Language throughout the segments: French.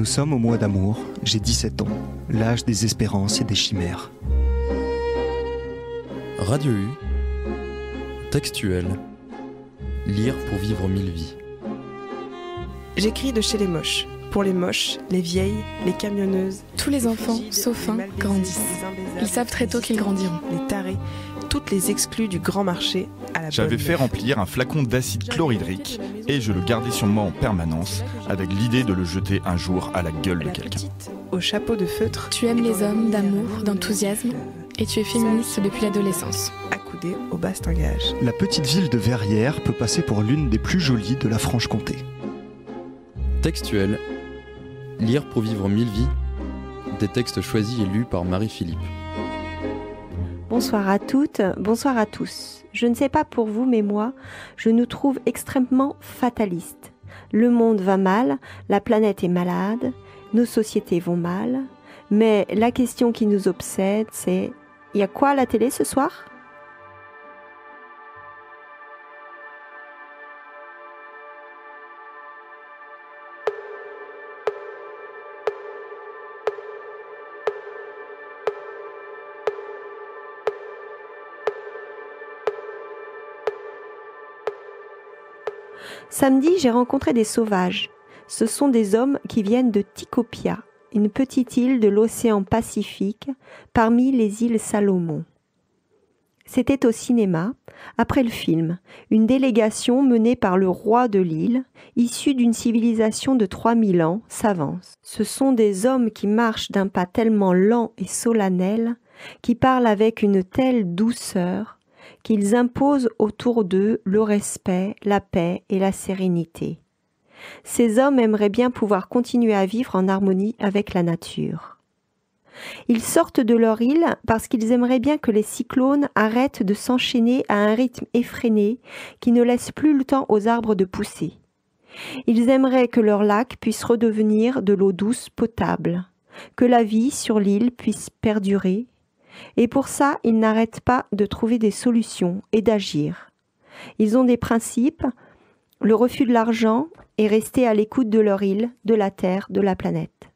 Nous sommes au mois d'amour, j'ai 17 ans, l'âge des espérances et des chimères. Radio U, textuel, lire pour vivre 1000 vies. J'écris de chez les moches. Pour les moches, les vieilles, les camionneuses. Tous les enfants, sauf un, grandissent. Ils savent très tôt qu'ils grandiront. Les tarés, toutes les exclus du grand marché à la J'avais bonne fait mère. remplir un flacon d'acide chlorhydrique et je le gardais sur moi en permanence avec l'idée de le jeter un jour à la gueule de La quelqu'un. petite, au chapeau de feutre. Tu aimes les hommes d'amour, d'enthousiasme, et tu es féministe depuis l'adolescence. Accoudée au bastingage. La petite ville de Verrières peut passer pour l'une des plus jolies de la Franche-Comté. Textuel, lire pour vivre 1000 vies. Des textes choisis et lus par Marie-Philippe. Bonsoir à toutes, bonsoir à tous. Je ne sais pas pour vous, mais moi, je nous trouve extrêmement fatalistes. Le monde va mal, la planète est malade, nos sociétés vont mal, mais la question qui nous obsède, c'est « y a quoi à la télé ce soir ?» Samedi, j'ai rencontré des sauvages. Ce sont des hommes qui viennent de Tikopia, une petite île de l'océan Pacifique, parmi les îles Salomon. C'était au cinéma, après le film, une délégation menée par le roi de l'île, issue d'une civilisation de 3000 ans, s'avance. Ce sont des hommes qui marchent d'un pas tellement lent et solennel, qui parlent avec une telle douceur, qu'ils imposent autour d'eux le respect, la paix et la sérénité. Ces hommes aimeraient bien pouvoir continuer à vivre en harmonie avec la nature. Ils sortent de leur île parce qu'ils aimeraient bien que les cyclones arrêtent de s'enchaîner à un rythme effréné qui ne laisse plus le temps aux arbres de pousser. Ils aimeraient que leur lac puisse redevenir de l'eau douce potable, que la vie sur l'île puisse perdurer. Et pour ça, ils n'arrêtent pas de trouver des solutions et d'agir. Ils ont des principes, le refus de l'argent et rester à l'écoute de leur île, de la terre, de la planète.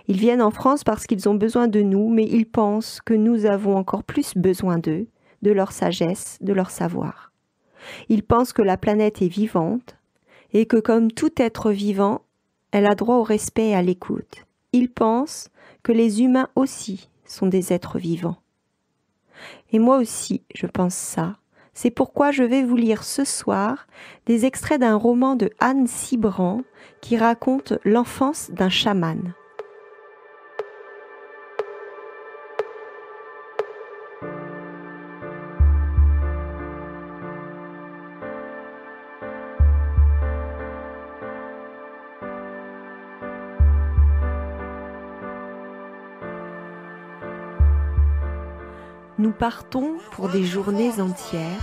Ils viennent en France parce qu'ils ont besoin de nous, mais ils pensent que nous avons encore plus besoin d'eux, de leur sagesse, de leur savoir. Ils pensent que la planète est vivante et que comme tout être vivant, elle a droit au respect et à l'écoute. Ils pensent que les humains aussi sont des êtres vivants. Et moi aussi, je pense ça. C'est pourquoi je vais vous lire ce soir des extraits d'un roman de Anne Cibran qui raconte l'enfance d'un chaman. Nous partons pour des journées entières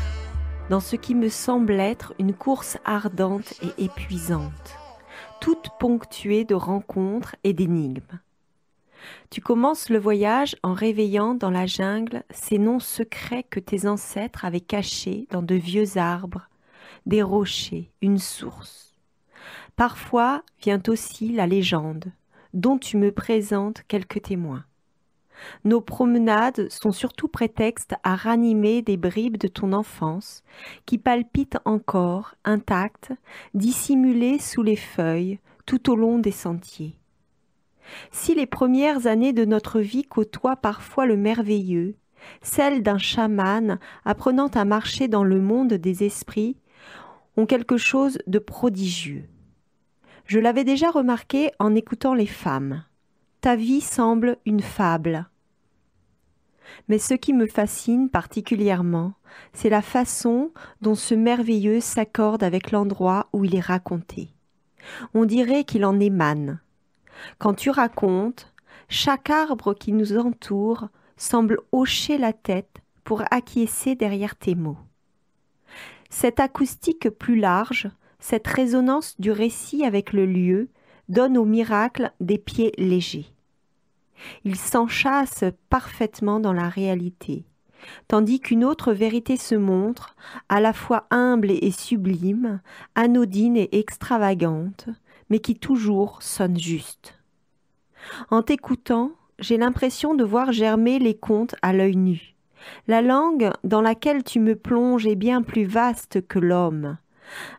dans ce qui me semble être une course ardente et épuisante, toute ponctuée de rencontres et d'énigmes. Tu commences le voyage en réveillant dans la jungle ces noms secrets que tes ancêtres avaient cachés dans de vieux arbres, des rochers, une source. Parfois vient aussi la légende, dont tu me présentes quelques témoins. Nos promenades sont surtout prétexte à ranimer des bribes de ton enfance qui palpitent encore, intactes, dissimulées sous les feuilles tout au long des sentiers. Si les premières années de notre vie côtoient parfois le merveilleux, celles d'un chaman apprenant à marcher dans le monde des esprits ont quelque chose de prodigieux. Je l'avais déjà remarqué en écoutant les femmes. Ta vie semble une fable. Mais ce qui me fascine particulièrement, c'est la façon dont ce merveilleux s'accorde avec l'endroit où il est raconté. On dirait qu'il en émane. Quand tu racontes, chaque arbre qui nous entoure semble hocher la tête pour acquiescer derrière tes mots. Cette acoustique plus large, cette résonance du récit avec le lieu, donne au miracle des pieds légers. Il s'enchâsse parfaitement dans la réalité, tandis qu'une autre vérité se montre, à la fois humble et sublime, anodine et extravagante, mais qui toujours sonne juste. En t'écoutant, j'ai l'impression de voir germer les contes à l'œil nu. La langue dans laquelle tu me plonges est bien plus vaste que l'homme.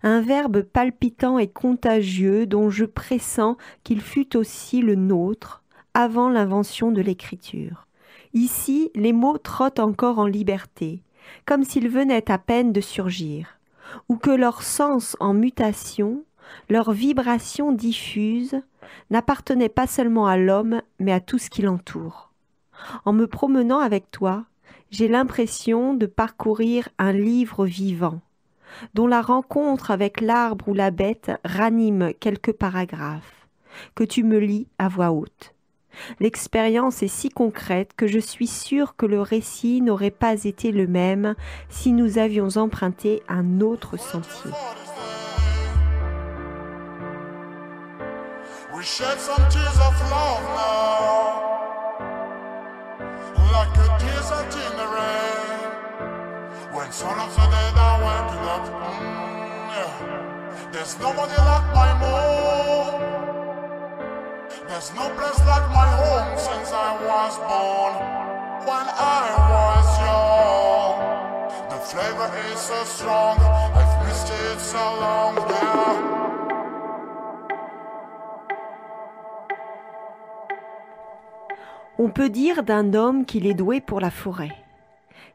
Un verbe palpitant et contagieux dont je pressens qu'il fut aussi le nôtre avant l'invention de l'écriture. Ici, les mots trottent encore en liberté, comme s'ils venaient à peine de surgir, ou que leur sens en mutation, leur vibration diffuse, n'appartenait pas seulement à l'homme, mais à tout ce qui l'entoure. En me promenant avec toi, j'ai l'impression de parcourir un livre vivant, dont la rencontre avec l'arbre ou la bête ranime quelques paragraphes, que tu me lis à voix haute. L'expérience est si concrète que je suis sûre que le récit n'aurait pas été le même si nous avions emprunté un autre sentier. We shed some tears of love now, like a desert in the rain. When some of the dead are waking up, yeah. There's nobody like my moon. There's no place like my home since I was born. When I was young, the flavor is so strong. I've missed it so long, yeah. On peut dire d'un homme qu'il est doué pour la forêt.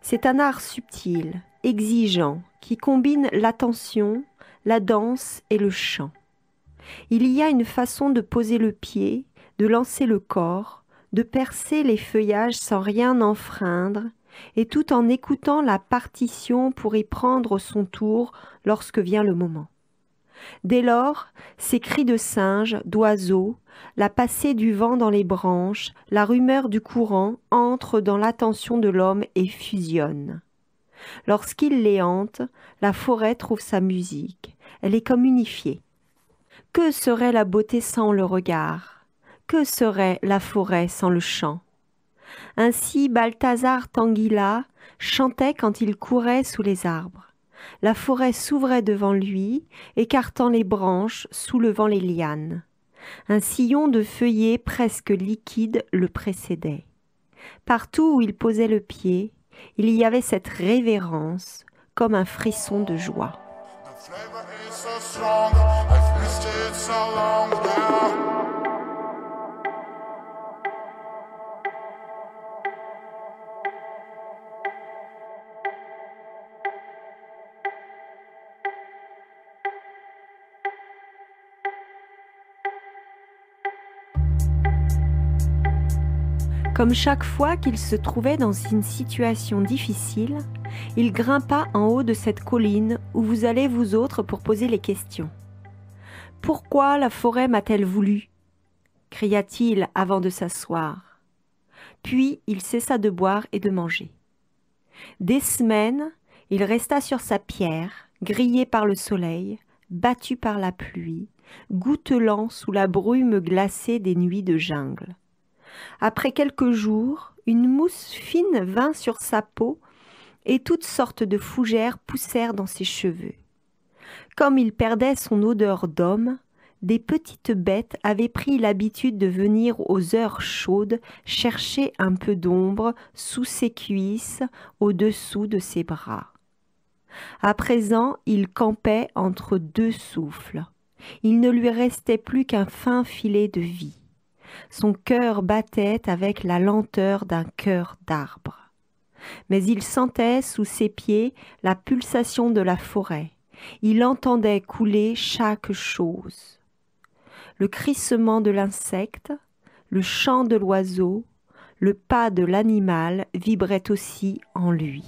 C'est un art subtil, exigeant, qui combine l'attention, la danse et le chant. Il y a une façon de poser le pied, de lancer le corps, de percer les feuillages sans rien enfreindre, et tout en écoutant la partition pour y prendre son tour lorsque vient le moment. Dès lors, ces cris de singes, d'oiseaux, la passée du vent dans les branches, la rumeur du courant entrent dans l'attention de l'homme et fusionnent. Lorsqu'il les hante, la forêt trouve sa musique, elle est comme unifiée. Que serait la beauté sans le regard? Que serait la forêt sans le chant? Ainsi Balthazar Tanguila chantait quand il courait sous les arbres. La forêt s'ouvrait devant lui, écartant les branches, soulevant les lianes. Un sillon de feuillets presque liquide le précédait. Partout où il posait le pied, il y avait cette révérence, comme un frisson de joie. Comme chaque fois qu'il se trouvait dans une situation difficile, il grimpa en haut de cette colline où vous allez vous autres pour poser les questions. « Pourquoi la forêt m'a-t-elle voulu » cria-t-il avant de s'asseoir. Puis il cessa de boire et de manger. Des semaines, il resta sur sa pierre, grillé par le soleil, battu par la pluie, gouttelant sous la brume glacée des nuits de jungle. Après quelques jours, une mousse fine vint sur sa peau et toutes sortes de fougères poussèrent dans ses cheveux. Comme il perdait son odeur d'homme, des petites bêtes avaient pris l'habitude de venir aux heures chaudes chercher un peu d'ombre sous ses cuisses, au-dessous de ses bras. À présent, il campait entre deux souffles. Il ne lui restait plus qu'un fin filet de vie. Son cœur battait avec la lenteur d'un cœur d'arbre. Mais il sentait sous ses pieds la pulsation de la forêt. Il entendait couler chaque chose. Le crissement de l'insecte, le chant de l'oiseau, le pas de l'animal vibraient aussi en lui.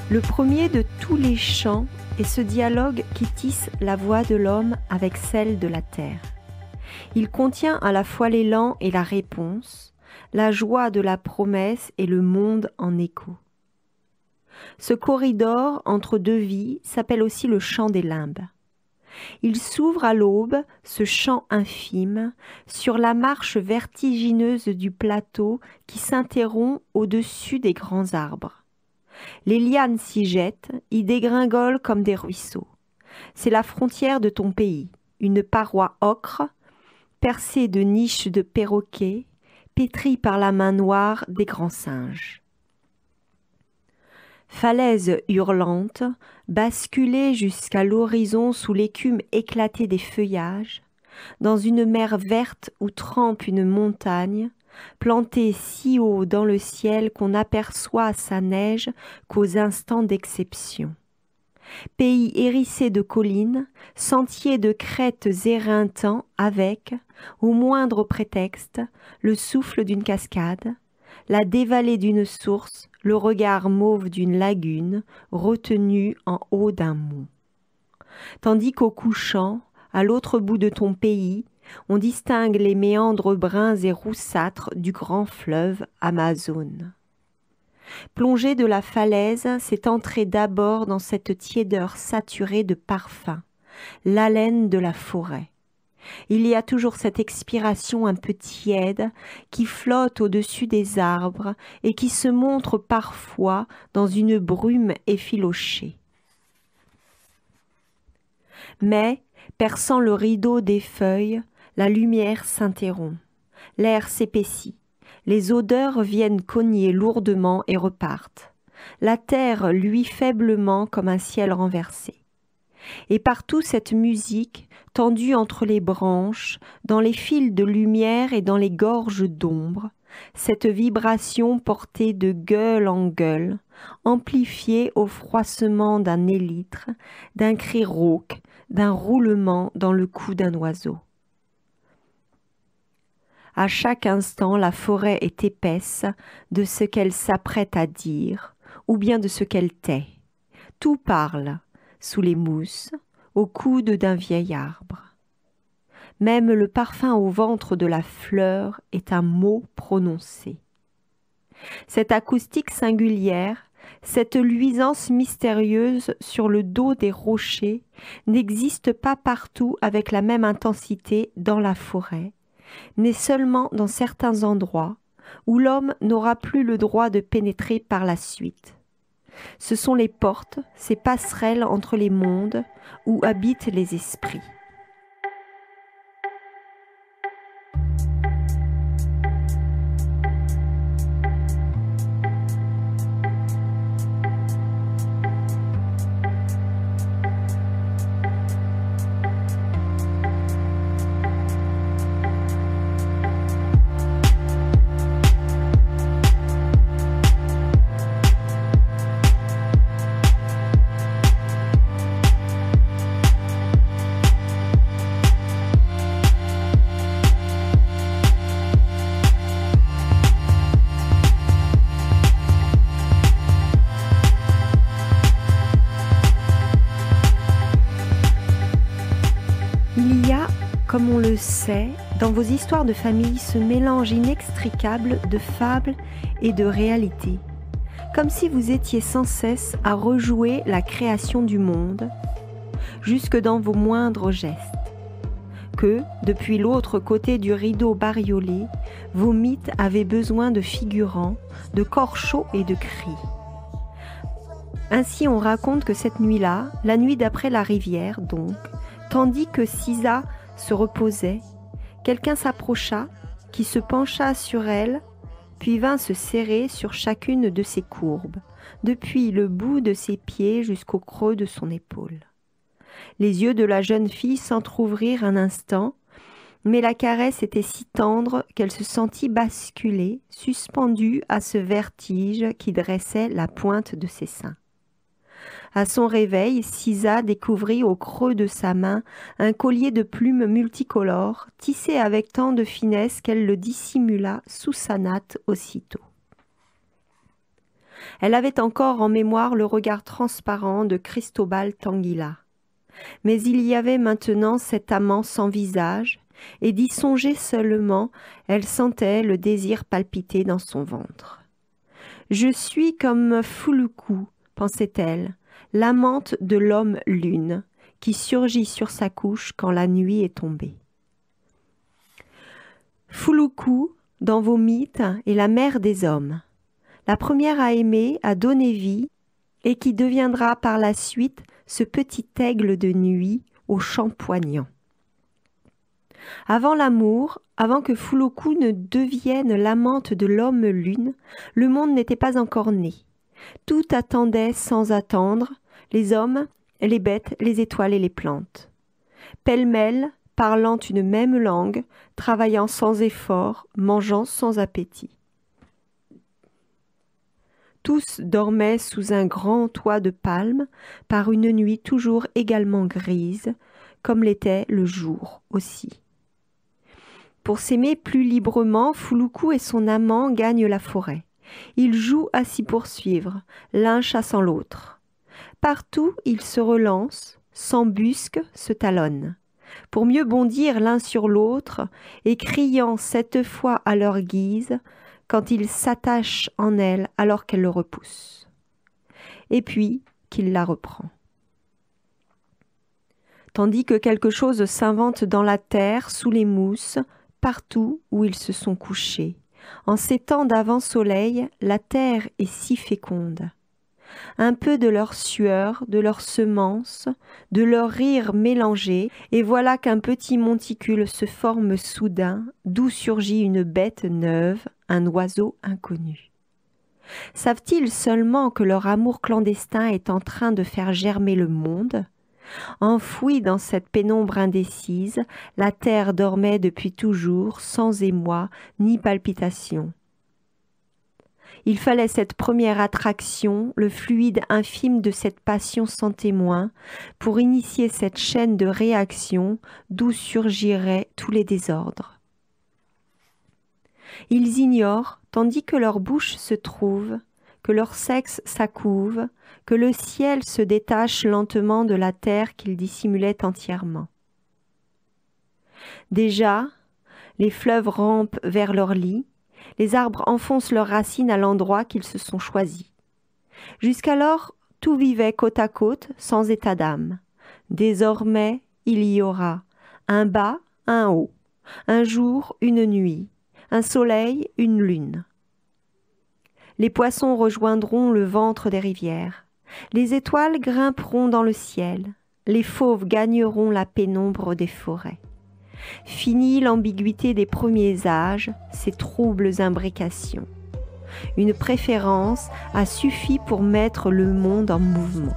Le premier de tous les chants est ce dialogue qui tisse la voix de l'homme avec celle de la terre. Il contient à la fois l'élan et la réponse, la joie de la promesse et le monde en écho. Ce corridor entre deux vies s'appelle aussi le chant des limbes. Il s'ouvre à l'aube, ce chant infime, sur la marche vertigineuse du plateau qui s'interrompt au-dessus des grands arbres. Les lianes s'y jettent, y dégringolent comme des ruisseaux. C'est la frontière de ton pays, une paroi ocre, percée de niches de perroquets, pétrie par la main noire des grands singes. Falaise hurlante, basculée jusqu'à l'horizon sous l'écume éclatée des feuillages, dans une mer verte où trempe une montagne, plantée si haut dans le ciel qu'on n'aperçoit sa neige qu'aux instants d'exception. Pays hérissé de collines, sentiers de crêtes éreintants avec, au moindre prétexte, le souffle d'une cascade, la dévalée d'une source, le regard mauve d'une lagune, retenue en haut d'un mont. Tandis qu'au couchant, à l'autre bout de ton pays, on distingue les méandres bruns et roussâtres du grand fleuve Amazone. Plongé de la falaise, c'est entrer d'abord dans cette tiédeur saturée de parfums, l'haleine de la forêt. Il y a toujours cette expiration un peu tiède qui flotte au-dessus des arbres et qui se montre parfois dans une brume effilochée. Mais, perçant le rideau des feuilles, la lumière s'interrompt, l'air s'épaissit, les odeurs viennent cogner lourdement et repartent. La terre luit faiblement comme un ciel renversé. Et partout cette musique, tendue entre les branches, dans les fils de lumière et dans les gorges d'ombre, cette vibration portée de gueule en gueule, amplifiée au froissement d'un élytre, d'un cri rauque, d'un roulement dans le cou d'un oiseau. À chaque instant, la forêt est épaisse de ce qu'elle s'apprête à dire, ou bien de ce qu'elle tait. Tout parle, sous les mousses, au coude d'un vieil arbre. Même le parfum au ventre de la fleur est un mot prononcé. Cette acoustique singulière, cette luisance mystérieuse sur le dos des rochers n'existe pas partout avec la même intensité dans la forêt, mais seulement dans certains endroits où l'homme n'aura plus le droit de pénétrer par la suite. Ce sont les portes, ces passerelles entre les mondes où habitent les esprits. Comme on le sait, dans vos histoires de famille ce mélange inextricable de fables et de réalité, comme si vous étiez sans cesse à rejouer la création du monde, jusque dans vos moindres gestes, que, depuis l'autre côté du rideau bariolé, vos mythes avaient besoin de figurants, de corps chauds et de cris. Ainsi on raconte que cette nuit-là, la nuit d'après la rivière donc, tandis que Sisa se reposait, quelqu'un s'approcha, qui se pencha sur elle, puis vint se serrer sur chacune de ses courbes, depuis le bout de ses pieds jusqu'au creux de son épaule. Les yeux de la jeune fille s'entr'ouvrirent un instant, mais la caresse était si tendre qu'elle se sentit basculer, suspendue à ce vertige qui dressait la pointe de ses seins. À son réveil, Sisa découvrit au creux de sa main un collier de plumes multicolores, tissé avec tant de finesse qu'elle le dissimula sous sa natte aussitôt. Elle avait encore en mémoire le regard transparent de Cristobal Tanguila. Mais il y avait maintenant cet amant sans visage, et d'y songer seulement, elle sentait le désir palpiter dans son ventre. « Je suis comme Fuluku, pensait-elle, l'amante de l'homme lune, qui surgit sur sa couche quand la nuit est tombée. Fuluku, dans vos mythes, est la mère des hommes. La première à aimer, à donner vie, et qui deviendra par la suite ce petit aigle de nuit au chant poignant. Avant l'amour, avant que Fuluku ne devienne l'amante de l'homme lune, le monde n'était pas encore né. Tout attendait sans attendre, les hommes, les bêtes, les étoiles et les plantes. Pêle-mêle, parlant une même langue, travaillant sans effort, mangeant sans appétit. Tous dormaient sous un grand toit de palmes, par une nuit toujours également grise, comme l'était le jour aussi. Pour s'aimer plus librement, Fuluku et son amant gagnent la forêt. Ils jouent à s'y poursuivre, l'un chassant l'autre. Partout, ils se relancent, s'embusquent, se talonnent, pour mieux bondir l'un sur l'autre et criant cette fois à leur guise quand il s'attache en elle alors qu'elle le repousse. Et puis qu'il la reprend. Tandis que quelque chose s'invente dans la terre, sous les mousses, partout où ils se sont couchés. En ces temps d'avant-soleil, la terre est si féconde. Un peu de leur sueur, de leur semence, de leur rire mélangés, et voilà qu'un petit monticule se forme soudain, d'où surgit une bête neuve, un oiseau inconnu. Savent-ils seulement que leur amour clandestin est en train de faire germer le monde ? Enfouie dans cette pénombre indécise, la terre dormait depuis toujours, sans émoi ni palpitation. Il fallait cette première attraction, le fluide infime de cette passion sans témoin, pour initier cette chaîne de réaction d'où surgiraient tous les désordres. Ils ignorent, tandis que leur bouche se trouve, que leur sexe s'accouve, que le ciel se détache lentement de la terre qu'ils dissimulaient entièrement. Déjà, les fleuves rampent vers leur lit, les arbres enfoncent leurs racines à l'endroit qu'ils se sont choisis. Jusqu'alors, tout vivait côte à côte, sans état d'âme. Désormais, il y aura un bas, un haut, un jour, une nuit, un soleil, une lune. Les poissons rejoindront le ventre des rivières. Les étoiles grimperont dans le ciel. Les fauves gagneront la pénombre des forêts. Finie l'ambiguïté des premiers âges, ces troubles imbrications. Une préférence a suffi pour mettre le monde en mouvement.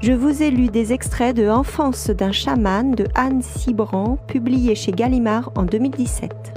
Je vous ai lu des extraits de Enfance d'un chaman de Anne Cibran, publié chez Gallimard en 2017.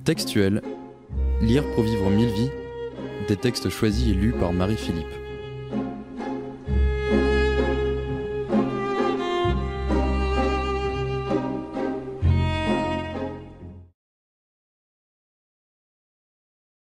Textuel, lire pour vivre 1000 vies, des textes choisis et lus par Marie-Philippe.